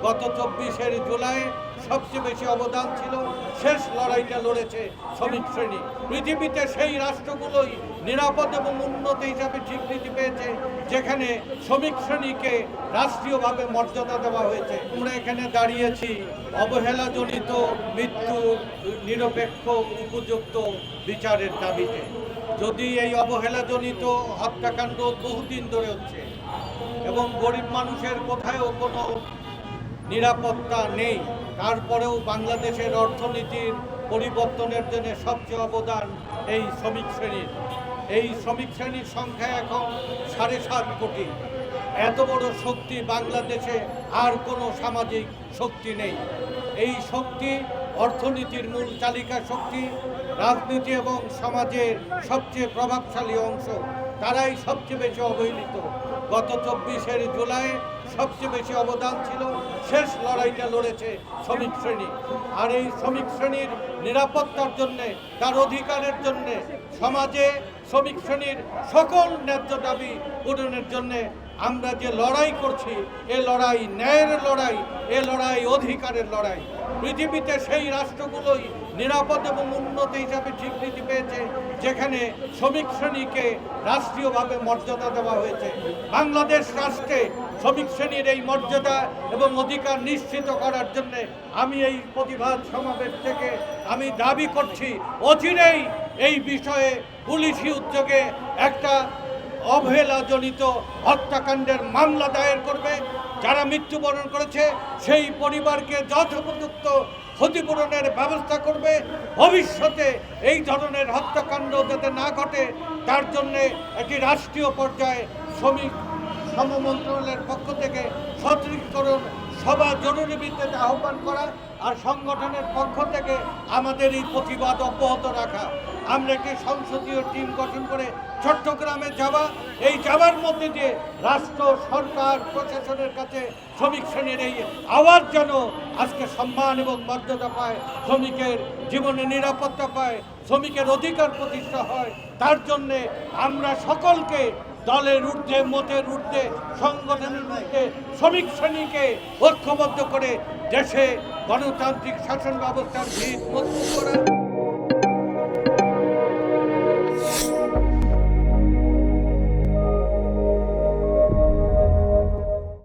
গত 24 জুলাই সবচেয়ে বেশি অবদান ছিল। শেষ লড়াইটা লড়েছে শ্রমিক শ্রেণী। পৃথিবীতে সেই রাষ্ট্রগুলোই নিরাপদ এবং উন্নত হিসাবে স্বীকৃতি পেয়েছে যেখানে শ্রমিক শ্রেণীকে রাষ্ট্রীয়ভাবে মর্যাদা দেওয়া হয়েছে। আমরা এখানে দাঁড়িয়েছি অবহেলাজনিত মৃত্যু নিরপেক্ষ উপযুক্ত বিচারের দাবিতে। যদি এই অবহেলাজনিত হত্যাকাণ্ড বহুদিন ধরে হচ্ছে এবং গরিব মানুষের কোথাও কোনো নিরাপত্তা নেই, তারপরেও বাংলাদেশের অর্থনীতির পরিবর্তনের জন্য সবচেয়ে অবদান এই শ্রমিক শ্রেণীর। এই শ্রমিক শ্রেণীর সংখ্যা এখন 7.5 কোটি। এত বড় শক্তি বাংলাদেশে আর কোনো সামাজিক শক্তি নেই। এই শক্তি অর্থনীতির মূল চালিকা শক্তি, রাজনীতি এবং সমাজের সবচেয়ে প্রভাবশালী অংশ। তারাই সবচেয়ে বেশি অবহেলিত। গত 24 জুলাই সবচেয়ে বেশি অবদান ছিল। শেষ লড়াইটা লড়েছে শ্রমিক শ্রেণী। আর এই শ্রমিক শ্রেণীর নিরাপত্তার জন্যে, তার অধিকারের জন্যে, সমাজে শ্রমিক শ্রেণীর সকল ন্যায্য দাবি পূরণের জন্যে আমরা যে লড়াই করছি, এ লড়াই ন্যায়ের লড়াই, এ লড়াই অধিকারের লড়াই। পৃথিবীতে সেই রাষ্ট্রগুলোই নিরাপদ এবং উন্নত হিসাবে স্বীকৃতি পেয়েছে যেখানে শ্রমিক শ্রেণীকে রাষ্ট্রীয়ভাবে মর্যাদা দেওয়া হয়েছে। বাংলাদেশ রাষ্ট্রে শ্রমিক শ্রেণীর এই মর্যাদা এবং অধিকার নিশ্চিত করার জন্য আমি এই প্রতিবাদ সমাবেশ থেকে আমি দাবি করছি অচিরেই এই বিষয়ে পুলিশি উদ্যোগে একটা অবহেলাজনিত হত্যাকাণ্ডের মামলা দায়ের করবে। যারা মৃত্যুবরণ করেছে সেই পরিবারকে যথোপযুক্ত ক্ষতিপূরণের ব্যবস্থা করবে। ভবিষ্যতে এই ধরনের হত্যাকাণ্ড যাতে না ঘটে তার জন্যে একটি রাষ্ট্রীয় পর্যায়ে শ্রমিক শ্রম মন্ত্রণালয়ের পক্ষ থেকে সতর্কীকরণ সভা জরুরি ভিত্তিতে আহ্বান করা আর সংগঠনের পক্ষ থেকে আমাদের এই প্রতিবাদ অব্যাহত রাখা। আমরা একটি সংসদীয় টিম গঠন করে চট্টগ্রামে যাওয়া, এই যাওয়ার মধ্যে দিয়ে রাষ্ট্র, সরকার, প্রশাসনের কাছে শ্রমিক শ্রেণীর এই আওয়াজ যেন আজকে সম্মান এবং মর্যাদা পায়, শ্রমিকের জীবনে নিরাপত্তা পায়, শ্রমিকের অধিকার প্রতিষ্ঠা হয়, তার জন্যে আমরা সকলকে দলের ঊর্ধ্বে, মতের ঊর্ধ্বে, সংগঠনের ঊর্ধ্বে শ্রমিক শ্রেণীকে ঐক্যবদ্ধ করে দেশে গণতান্ত্রিক শাসন ব্যবস্থার ভিত মজবুত করা।